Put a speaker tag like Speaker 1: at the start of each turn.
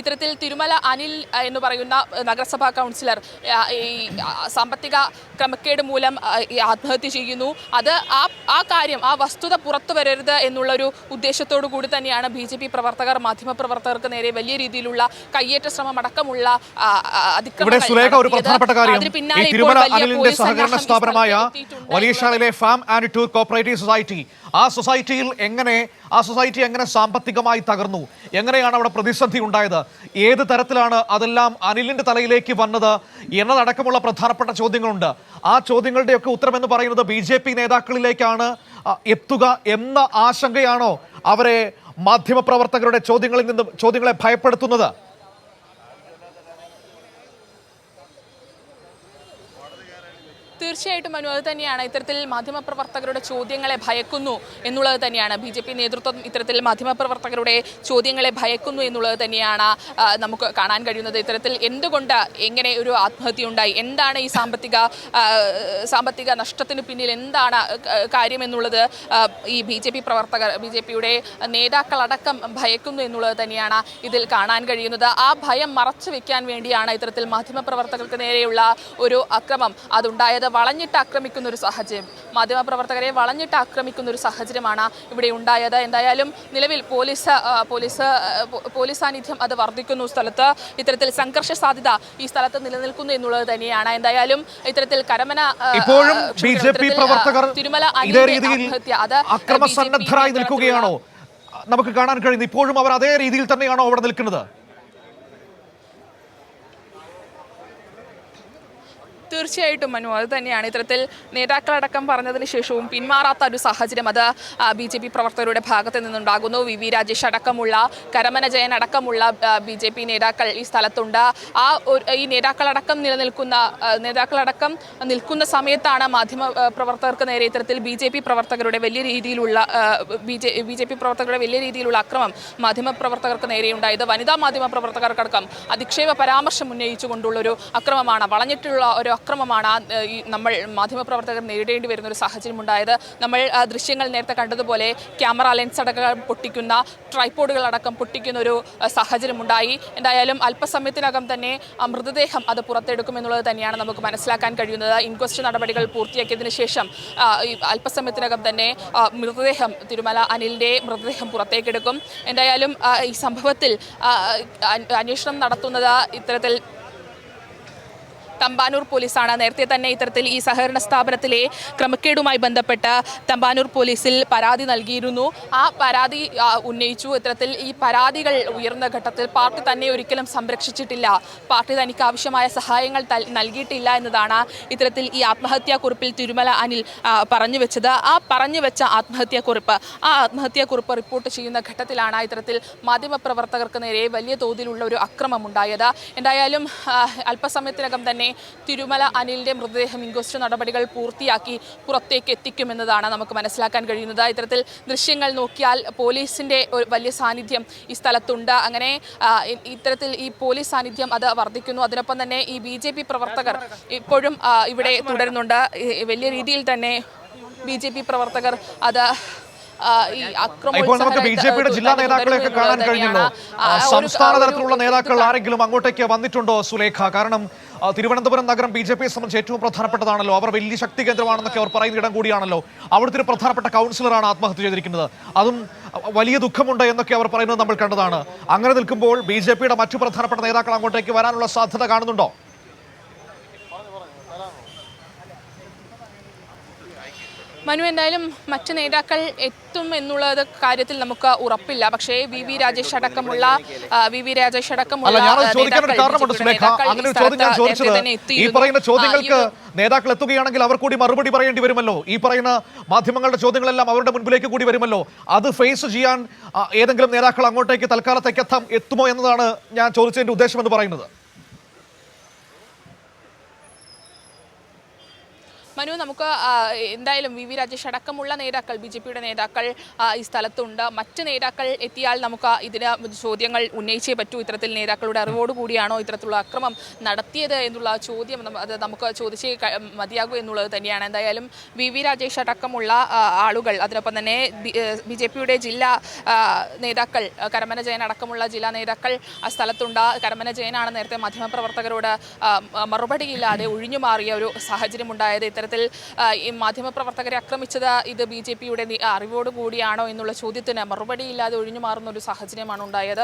Speaker 1: ഇത്തരത്തിൽ തിരുമല അനിൽ എന്ന് പറയുന്ന നഗരസഭാ കൗൺസിലർ ഈ സാമ്പത്തിക ക്രമക്കേട് മൂലം ആത്മഹത്യ ചെയ്യുന്നു. അത് ആ കാര്യം, ആ വസ്തുത പുറത്തു വരരുത് എന്നുള്ളൊരു ഉദ്ദേശത്തോടു കൂടി തന്നെയാണ് BJP പ്രവർത്തകർ മാധ്യമപ്രവർത്തകർക്ക് നേരെ വലിയ രീതിയിലുള്ള കയ്യേറ്റ ശ്രമം അടക്കമുള്ള
Speaker 2: ആ സൊസൈറ്റി എങ്ങനെ സാമ്പത്തികമായി തകർന്നു, എങ്ങനെയാണ് അവിടെ പ്രതിസന്ധി ഉണ്ടായത്, ഏത് തരത്തിലാണ് അതെല്ലാം അനിലിന്റെ തലയിലേക്ക് വന്നത് എന്നതടക്കമുള്ള പ്രധാനപ്പെട്ട ചോദ്യങ്ങളുണ്ട്. ആ ചോദ്യങ്ങളുടെയൊക്കെ ഉത്തരം എന്ന് പറയുന്നത് BJP നേതാക്കളിലേക്കാണ് എത്തുക എന്ന ആശങ്കയാണോ അവരെ മാധ്യമപ്രവർത്തകരുടെ ചോദ്യങ്ങളെ ഭയപ്പെടുത്തുന്നത്?
Speaker 1: തീർച്ചയായിട്ടും മനു, അത് തന്നെയാണ്. ഇത്തരത്തിൽ മാധ്യമപ്രവർത്തകരുടെ ചോദ്യങ്ങളെ ഭയക്കുന്നു എന്നുള്ളത് തന്നെയാണ് BJP നേതൃത്വം ഇത്തരത്തിൽ മാധ്യമപ്രവർത്തകരുടെ ചോദ്യങ്ങളെ ഭയക്കുന്നു എന്നുള്ളത് തന്നെയാണ് നമുക്ക് കാണാൻ കഴിയുന്നത്. ഇത്തരത്തിൽ എന്തുകൊണ്ട് എങ്ങനെ ഒരു ആത്മഹത്യ ഉണ്ടായി, എന്താണ് ഈ സാമ്പത്തിക നഷ്ടത്തിന് പിന്നിൽ എന്താണ് കാര്യം എന്നുള്ളത് ഈ BJPയുടെ നേതാക്കളടക്കം ഭയക്കുന്നു എന്നുള്ളത് തന്നെയാണ് ഇതിൽ കാണാൻ കഴിയുന്നത്. ആ ഭയം മറച്ചു വെക്കാൻ വേണ്ടിയാണ് ഇത്തരത്തിൽ മാധ്യമപ്രവർത്തകർക്ക് നേരെയുള്ള ഒരു അക്രമം അതുണ്ടായത്. വളഞ്ഞിട്ട് ആക്രമിക്കുന്ന ഒരു സാഹചര്യം, മാധ്യമപ്രവർത്തകരെ വളഞ്ഞിട്ട് ആക്രമിക്കുന്ന ഒരു സാഹചര്യമാണ് ഇവിടെ ഉണ്ടായത്. എന്തായാലും നിലവിൽ പോലീസ് സാന്നിധ്യം അത് വർദ്ധിക്കുന്നു. സ്ഥലത്ത് ഇത്തരത്തിൽ സംഘർഷ സാധ്യത ഈ സ്ഥലത്ത് നിലനിൽക്കുന്നു എന്നുള്ളത് തന്നെയാണ്. എന്തായാലും ഇത്തരത്തിൽ
Speaker 2: ഇപ്പോഴും BJP പ്രവർത്തകർ ഇതേ രീതിയിൽ അക്രമസന്നദ്ധരായി നിൽക്കുകയാണോ നമുക്ക് കാണാൻ കഴിയുന്നത്? ഇപ്പോഴും അവർ അതേ രീതിയിൽ തന്നെയാണോ അവിടെ നിൽക്കുന്നത്?
Speaker 1: തീർച്ചയായിട്ടും മനു, അത് തന്നെയാണ്. ഇത്തരത്തിൽ നേതാക്കളടക്കം പറഞ്ഞതിന് ശേഷവും പിന്മാറാത്ത ഒരു സാഹചര്യം അത് BJP പ്രവർത്തകരുടെ ഭാഗത്ത് നിന്നുണ്ടാകുന്നു. VV രാജേഷ് അടക്കമുള്ള, കരമന ജയൻ അടക്കമുള്ള BJP നേതാക്കൾ ഈ സ്ഥലത്തുണ്ട്. ഈ നേതാക്കളടക്കം നിൽക്കുന്ന സമയത്താണ് മാധ്യമ പ്രവർത്തകർക്ക് നേരെ ഇത്തരത്തിൽ BJP പ്രവർത്തകരുടെ വലിയ രീതിയിലുള്ള അക്രമം മാധ്യമപ്രവർത്തകർക്ക് നേരെയുണ്ടായത്. വനിതാ മാധ്യമ പ്രവർത്തകർക്കടക്കം അധിക്ഷേപ പരാമർശം ഉന്നയിച്ചുകൊണ്ടുള്ളൊരു അക്രമമാണ്, വളഞ്ഞിട്ടുള്ള ഒരു അക്രമമാണ് ഈ നമ്മൾ മാധ്യമപ്രവർത്തകർ നേരിടേണ്ടി വരുന്ന ഒരു സാഹചര്യം ഉണ്ടായത്. നമ്മൾ ദൃശ്യങ്ങൾ നേരത്തെ കണ്ടതുപോലെ ക്യാമറ ലെൻസ് അടക്കം പൊട്ടിക്കുന്ന, ട്രൈപോഡുകളടക്കം പൊട്ടിക്കുന്ന ഒരു സാഹചര്യമുണ്ടായി. എന്തായാലും അല്പസമയത്തിനകം തന്നെ മൃതദേഹം അത് പുറത്തെടുക്കുമെന്നുള്ളത് തന്നെയാണ് നമുക്ക് മനസ്സിലാക്കാൻ കഴിയുന്നത്. ഇൻക്വസ്റ്റ് നടപടികൾ പൂർത്തിയാക്കിയതിനു ശേഷം അല്പസമയത്തിനകം തന്നെ തിരുമല അനിലിന്റെ മൃതദേഹം പുറത്തേക്കെടുക്കും. എന്തായാലും ഈ സംഭവത്തിൽ അന്വേഷണം നടത്തുന്നത് ഇത്തരത്തിൽ തമ്പാനൂർ പോലീസാണ്. നേരത്തെ തന്നെ ഇത്തരത്തിൽ ഈ സഹകരണ സ്ഥാപനത്തിലെ ക്രമക്കേടുമായി ബന്ധപ്പെട്ട് തമ്പാനൂർ പോലീസിൽ പരാതി നൽകിയിരുന്നു. ആ പരാതി ഉന്നയിച്ചു. ഇത്തരത്തിൽ ഈ പരാതികൾ ഉയർന്ന ഘട്ടത്തിൽ പാർട്ടി തന്നെ ഒരിക്കലും സംരക്ഷിച്ചിട്ടില്ല, പാർട്ടി തനിക്ക് ആവശ്യമായ സഹായങ്ങൾ നൽകിയിട്ടില്ല എന്നതാണ് ഇത്തരത്തിൽ ഈ ആത്മഹത്യാക്കുറിപ്പിൽ തിരുമല അനിൽ പറഞ്ഞു വെച്ചത്. ആ പറഞ്ഞു വെച്ച ആത്മഹത്യാക്കുറിപ്പ് റിപ്പോർട്ട് ചെയ്യുന്ന ഘട്ടത്തിലാണ് ഇത്തരത്തിൽ മാധ്യമപ്രവർത്തകർക്ക് നേരെ വലിയ തോതിലുള്ള ഒരു അക്രമം ഉണ്ടായത്. എന്തായാലും അല്പസമയത്തിനകം തന്നെ തിരുമല അനിലിന്റെ മൃതദേഹം ഇൻക്വസ്റ്റ് നടപടികൾ പൂർത്തിയാക്കി പുറത്തേക്ക് എത്തിക്കുമെന്നതാണ് നമുക്ക് മനസ്സിലാക്കാൻ കഴിയുന്നത്. ഇത്തരത്തിൽ ദൃശ്യങ്ങൾ നോക്കിയാൽ പോലീസിന്റെ ഒരു വലിയ സാന്നിധ്യം ഈ സ്ഥലത്തുണ്ട്. അങ്ങനെ ഇത്തരത്തിൽ ഈ പോലീസ് സാന്നിധ്യം അത് വർദ്ധിക്കുന്നു. അതിനൊപ്പം തന്നെ ഈ BJP പ്രവർത്തകർ ഇപ്പോഴും ഇവിടെ തുടരുന്നുണ്ട്. വലിയ രീതിയിൽ തന്നെ BJP പ്രവർത്തകർ അത്
Speaker 2: ഇപ്പോൾ നമുക്ക് BJPയുടെ ജില്ലാ നേതാക്കളെയൊക്കെ കാണാൻ കഴിഞ്ഞല്ലോ. സംസ്ഥാന തലത്തിലുള്ള നേതാക്കൾ ആരെങ്കിലും അങ്ങോട്ടേക്ക് വന്നിട്ടുണ്ടോ സുലേഖ? കാരണം തിരുവനന്തപുരം നഗരം BJPയെ സംബന്ധിച്ച് ഏറ്റവും പ്രധാനപ്പെട്ടതാണല്ലോ. അവർ വലിയ ശക്തി കേന്ദ്രമാണെന്നൊക്കെ അവർ പറയുന്ന ഇടം കൂടിയാണല്ലോ. അവിടുത്തെ ഒരു പ്രധാനപ്പെട്ട കൗൺസിലറാണ് ആത്മഹത്യ ചെയ്തിരിക്കുന്നത്. അതും വലിയ ദുഃഖമുണ്ട് എന്നൊക്കെ അവർ പറയുന്നത് നമ്മൾ കണ്ടതാണ്. അങ്ങനെ നിൽക്കുമ്പോൾ BJPയുടെ മറ്റു പ്രധാനപ്പെട്ട നേതാക്കൾ അങ്ങോട്ടേക്ക് വരാനുള്ള സാധ്യത കാണുന്നുണ്ടോ?
Speaker 1: മനു, എന്തായാലും മറ്റ് നേതാക്കൾ എത്തും എന്നുള്ള കാര്യത്തിൽ നമുക്ക് ഉറപ്പില്ല. പക്ഷേ VV രാജേഷ് അടക്കമുള്ള
Speaker 2: ഈ പറയുന്ന ചോദ്യങ്ങൾക്ക് നേതാക്കൾ എത്തുകയാണെങ്കിൽ അവർ കൂടി മറുപടി പറയേണ്ടി വരുമല്ലോ. ഈ പറയുന്ന മാധ്യമങ്ങളുടെ ചോദ്യങ്ങളെല്ലാം അവരുടെ മുൻപിലേക്ക് കൂടി വരുമല്ലോ. അത് ഫേസ് ചെയ്യാൻ ഏതെങ്കിലും നേതാക്കൾ അങ്ങോട്ടേക്ക് തൽക്കാലത്തേക്ക് എത്തുമോ എന്നതാണ് ഞാൻ ചോദിച്ചതിന്റെ ഉദ്ദേശം എന്ന് പറയുന്നത്.
Speaker 1: മനു, നമുക്ക് എന്തായാലും വി രാജേഷ് അടക്കമുള്ള നേതാക്കൾ, BJPയുടെ നേതാക്കൾ ഈ സ്ഥലത്തുണ്ട്. മറ്റ് നേതാക്കൾ എത്തിയാൽ നമുക്ക് ഇതിന് ചോദ്യങ്ങൾ ഉന്നയിച്ചേ പറ്റൂ. ഇത്തരത്തിൽ നേതാക്കളുടെ അറിവോടുകൂടിയാണോ ഇത്തരത്തിലുള്ള അക്രമം നടത്തിയത് എന്നുള്ള ചോദ്യം അത് നമുക്ക് ചോദിച്ചേ മതിയാകൂ എന്നുള്ളത് തന്നെയാണ്. എന്തായാലും വി രാജേഷ് അടക്കമുള്ള ആളുകൾ, അതിനൊപ്പം തന്നെ BJPയുടെ ജില്ലാ നേതാക്കൾ, കരമന ജയൻ അടക്കമുള്ള ജില്ലാ നേതാക്കൾ ആ സ്ഥലത്തുണ്ട്. കരമന ജയനാണ് നേരത്തെ മാധ്യമപ്രവർത്തകരോട് മറുപടിയില്ലാതെ ഒഴിഞ്ഞു മാറിയ ഒരു സാഹചര്യം ഉണ്ടായത്. ഇത്തരത്തിൽ ഈ മാധ്യമപ്രവർത്തകരെ ആക്രമിച്ചത് ഇത് BJPയുടെ അറിവോടുകൂടിയാണോ എന്നുള്ള ചോദ്യത്തിന് മറുപടിയില്ലാതെ ഒഴിഞ്ഞു മാറുന്ന ഒരു സാഹചര്യമാണ് ഉണ്ടായത്.